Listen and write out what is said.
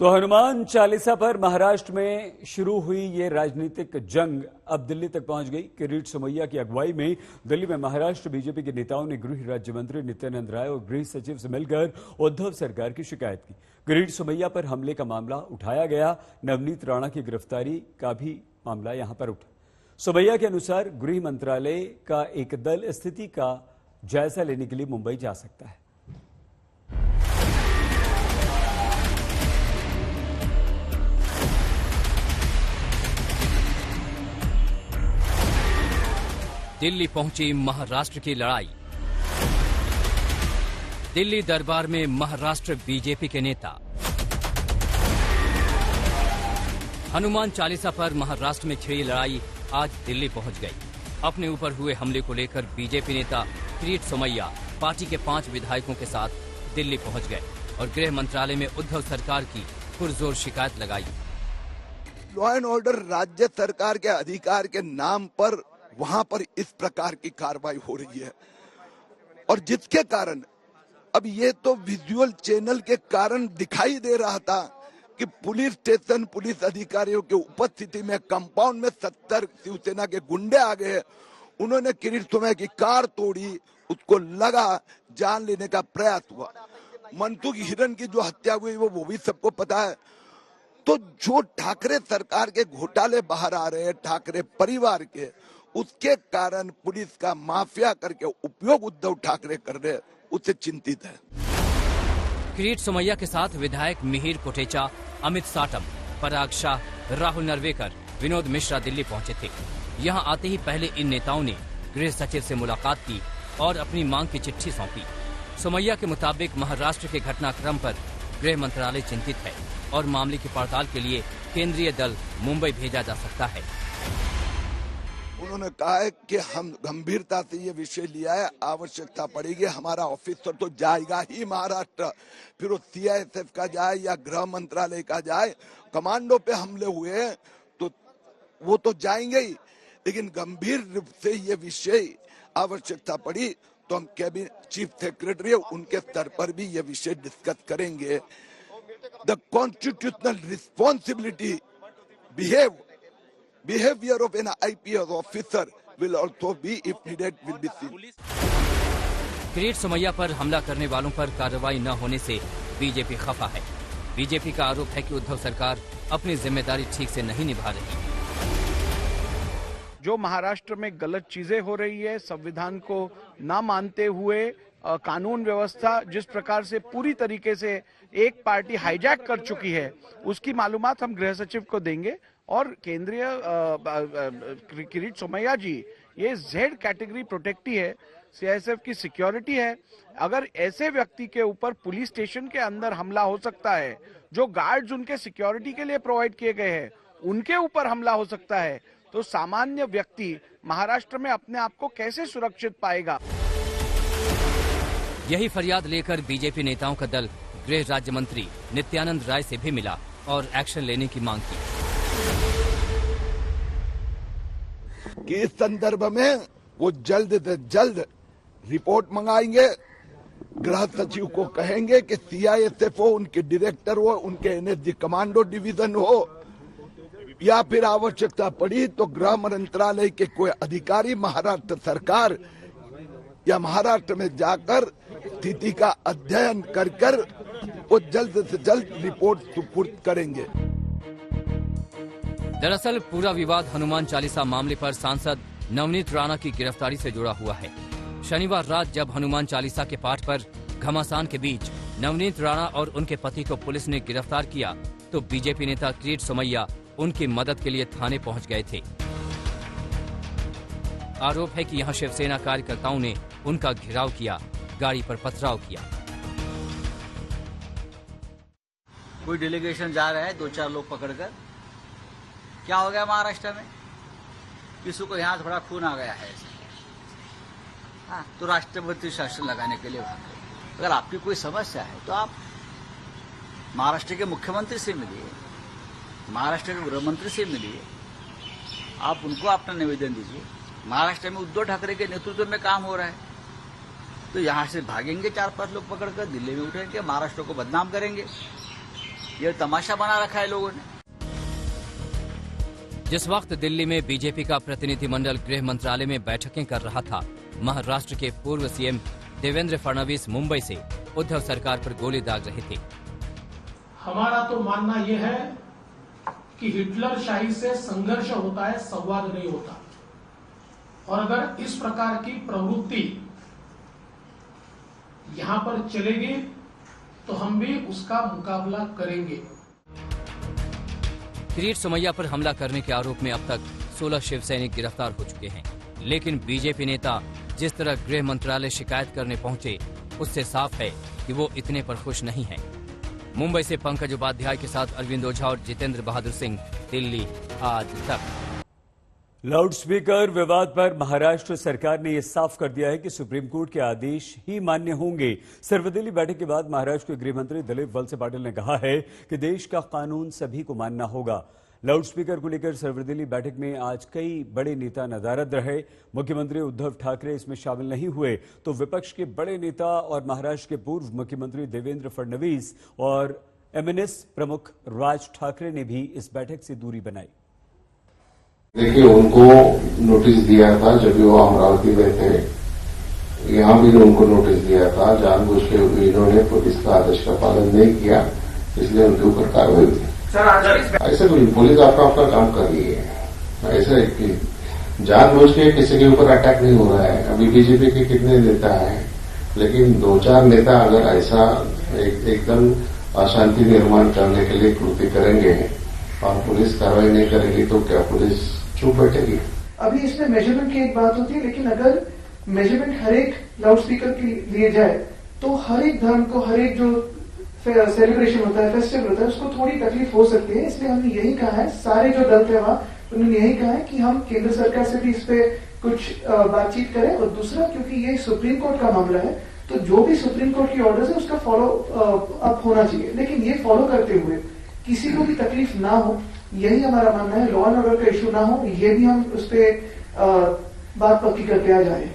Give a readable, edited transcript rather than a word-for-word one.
तो हनुमान चालीसा पर महाराष्ट्र में शुरू हुई ये राजनीतिक जंग अब दिल्ली तक पहुंच गई। किरीट सोमैया की अगुवाई में दिल्ली में महाराष्ट्र बीजेपी के नेताओं ने गृह राज्य मंत्री नित्यानंद राय और गृह सचिव से मिलकर उद्धव सरकार की शिकायत की। किरीट सोमैया पर हमले का मामला उठाया गया। नवनीत राणा की गिरफ्तारी का भी मामला यहां पर उठा। सोमैया के अनुसार गृह मंत्रालय का एक दल स्थिति का जायजा लेने के लिए मुंबई जा सकता है। दिल्ली पहुंची महाराष्ट्र की लड़ाई। दिल्ली दरबार में महाराष्ट्र बीजेपी के नेता। हनुमान चालीसा पर महाराष्ट्र में छिड़ी लड़ाई आज दिल्ली पहुंच गई। अपने ऊपर हुए हमले को लेकर बीजेपी नेता किरीट सोमैया पार्टी के 5 विधायकों के साथ दिल्ली पहुंच गए और गृह मंत्रालय में उद्धव सरकार की पुरजोर शिकायत लगाई। लॉ एंड ऑर्डर राज्य सरकार के अधिकार के नाम पर वहां पर इस प्रकार की कार्रवाई हो रही है और जिसके कारण अब ये तो विजुअल चैनल के कारण दिखाई दे रहा था कि पुलिस स्टेशन पुलिस अधिकारियों के उपस्थिति में कंपाउंड में 70 शिवसेना के गुंडे आ गए। उन्होंने किरीट सोमैया की कार तोड़ी, उसको लगा जान लेने का प्रयास हुआ। मनसुख हिरन की जो हत्या हुई वो भी सबको पता है। तो जो ठाकरे सरकार के घोटाले बाहर आ रहे हैं ठाकरे परिवार के, उसके कारण पुलिस का माफिया करके उपयोग उद्धव ठाकरे कर रहे हैं, उससे चिंतित है। किरीट सोमैया के साथ विधायक मिहिर कोटेचा, अमित साटम, पराग शाह, राहुल नरवेकर, विनोद मिश्रा दिल्ली पहुंचे थे। यहां आते ही पहले इन नेताओं ने गृह सचिव से मुलाकात की और अपनी मांग की चिट्ठी सौंपी। सोमैया के मुताबिक महाराष्ट्र के घटनाक्रम पर गृह मंत्रालय चिंतित है और मामले की पड़ताल के लिए केंद्रीय दल मुंबई भेजा जा सकता है। उन्होंने कहा है कि हम गंभीरता से ये विषय लिया है, आवश्यकता पड़ेगी हमारा ऑफिसर तो जाएगा ही महाराष्ट्र, फिर वो सीआईएसएफ का जाए या गृह मंत्रालय का जाए। कमांडो पे हमले हुए तो वो तो जाएंगे ही, लेकिन गंभीर रूप से ये विषय आवश्यकता पड़ी तो हम कैबिनेट चीफ सेक्रेटरी उनके स्तर पर भी ये विषय डिस्कस करेंगे। The constitutional responsibility behavior of an IPS officer will also be, if needed, will be seen. Kirit Somaiya पर हमला करने वालों पर कार्रवाई न होने से बीजेपी खफा है। बीजेपी का आरोप है कि उद्धव सरकार अपनी जिम्मेदारी ठीक से नहीं निभा रही। जो महाराष्ट्र में गलत चीजें हो रही है, संविधान को न मानते हुए कानून व्यवस्था जिस प्रकार से पूरी तरीके से एक पार्टी हाईजैक कर चुकी है, उसकी मालूमात हम गृह सचिव को देंगे। और केंद्रीय किरीट सोमैया जी ये जेड कैटेगरी प्रोटेक्टी है, सीआईएसएफ की सिक्योरिटी है। अगर ऐसे व्यक्ति के ऊपर पुलिस स्टेशन के अंदर हमला हो सकता है, जो गार्ड्स उनके सिक्योरिटी के लिए प्रोवाइड किए गए हैं उनके ऊपर हमला हो सकता है, तो सामान्य व्यक्ति महाराष्ट्र में अपने आप को कैसे सुरक्षित पाएगा। यही फरियाद लेकर बीजेपी नेताओं का दल गृह राज्य मंत्री नित्यानंद राय से भी मिला और एक्शन लेने की मांग की। कि इस संदर्भ में वो जल्द से जल्द रिपोर्ट मंगाएंगे, गृह सचिव को कहेंगे कि सीआईएसएफ हो, उनके डायरेक्टर हो, उनके एनएसजी कमांडो डिवीजन हो, या फिर आवश्यकता पड़ी तो गृह मंत्रालय के कोई अधिकारी महाराष्ट्र सरकार या महाराष्ट्र में जाकर स्थिति का अध्ययन कर वो जल्द से जल्द रिपोर्ट सुपुर्द करेंगे। दरअसल पूरा विवाद हनुमान चालीसा मामले पर सांसद नवनीत राणा की गिरफ्तारी से जुड़ा हुआ है। शनिवार रात जब हनुमान चालीसा के पाठ पर घमासान के बीच नवनीत राणा और उनके पति को पुलिस ने गिरफ्तार किया तो बीजेपी नेता किरीट सोमैया उनकी मदद के लिए थाने पहुंच गए थे। आरोप है कि यहां शिवसेना कार्यकर्ताओं ने उनका घेराव किया, गाड़ी पर पथराव किया। कोई डेलीगेशन जा रहा है, 2-4 लोग पकड़कर, क्या हो गया महाराष्ट्र में, किसी को यहाँ थोड़ा खून आ गया है, हाँ, तो राष्ट्रपति शासन लगाने के लिए भाग गए। अगर आपकी कोई समस्या है तो आप महाराष्ट्र के मुख्यमंत्री से मिलिए, महाराष्ट्र के गृह मंत्री से मिलिए, आप उनको अपना निवेदन दीजिए। महाराष्ट्र में उद्धव ठाकरे के नेतृत्व में काम हो रहा है, तो यहाँ से भागेंगे 4-5 लोग पकड़कर, दिल्ली में उठेंगे, महाराष्ट्र को बदनाम करेंगे। ये तमाशा बना रखा है लोगों ने। जिस वक्त दिल्ली में बीजेपी का प्रतिनिधिमंडल गृह मंत्रालय में बैठकें कर रहा था, महाराष्ट्र के पूर्व सीएम देवेंद्र फडणवीस मुंबई से उद्धव सरकार पर गोली दाग रहे थे। हमारा तो मानना यह है कि हिटलर शाही से संघर्ष होता है, संवाद नहीं होता। और अगर इस प्रकार की प्रवृत्ति यहां पर चलेगी तो हम भी उसका मुकाबला करेंगे। किरीट सोमैया पर हमला करने के आरोप में अब तक 16 शिव सैनिक गिरफ्तार हो चुके हैं, लेकिन बीजेपी नेता जिस तरह गृह मंत्रालय शिकायत करने पहुंचे, उससे साफ है कि वो इतने पर खुश नहीं हैं। मुंबई से पंकज उपाध्याय के साथ अरविंद ओझा और जितेंद्र बहादुर सिंह, दिल्ली आज तक। लाउडस्पीकर विवाद पर महाराष्ट्र सरकार ने यह साफ कर दिया है कि सुप्रीम कोर्ट के आदेश ही मान्य होंगे। सर्वदलीय बैठक के बाद महाराष्ट्र के गृह मंत्री दिलीप वळसे पाटिल ने कहा है कि देश का कानून सभी को मानना होगा। लाउडस्पीकर को लेकर सर्वदलीय बैठक में आज कई बड़े नेता नदारद रहे। मुख्यमंत्री उद्धव ठाकरे इसमें शामिल नहीं हुए तो विपक्ष के बड़े नेता और महाराष्ट्र के पूर्व मुख्यमंत्री देवेंद्र फडणवीस और एमएनएस प्रमुख राज ठाकरे ने भी इस बैठक से दूरी बनाई। देखिए, उनको नोटिस दिया था जब वो अमरावती में थे, यहां भी उनको नोटिस दिया था। जानबूझ के इन्होंने पुलिस का आदेश का पालन नहीं किया, इसलिए उनके ऊपर कार्रवाई हुई। ऐसे कोई पुलिस अपना काम कर रही है, ऐसे कि जानबूझ के किसी के ऊपर अटैक नहीं हो रहा है। अभी बीजेपी के कितने नेता हैं, लेकिन 2-4 नेता अगर ऐसा एकदम अशांति निर्माण करने के लिए कृत्य करेंगे और पुलिस कार्रवाई नहीं करेगी तो क्या पुलिस चुप बैठेगी? अभी इसमें मेजरमेंट की एक बात होती है, लेकिन अगर मेजरमेंट हर एक लाउडस्पीकर के लिए जाए तो हर एक धर्म को, हर एक जो सेलिब्रेशन होता है, फेस्टिवल होता है, उसको थोड़ी तकलीफ हो सकती है। इसलिए हमने यही कहा है, सारे जो दल थे वहां, उन्होंने यही कहा है कि हम केंद्र सरकार से भी इस पे कुछ बातचीत करें। और दूसरा, क्योंकि ये सुप्रीम कोर्ट का मामला है, तो जो भी सुप्रीम कोर्ट की ऑर्डर्स है उसका फॉलो अप होना चाहिए, लेकिन ये फॉलो करते हुए किसी को भी तकलीफ ना हो, यही हमारा मानना है। लॉ एंड ऑर्डर का इश्यू ना हो, ये भी हम उस पर बात पक्की करते आ जा रहे हैं।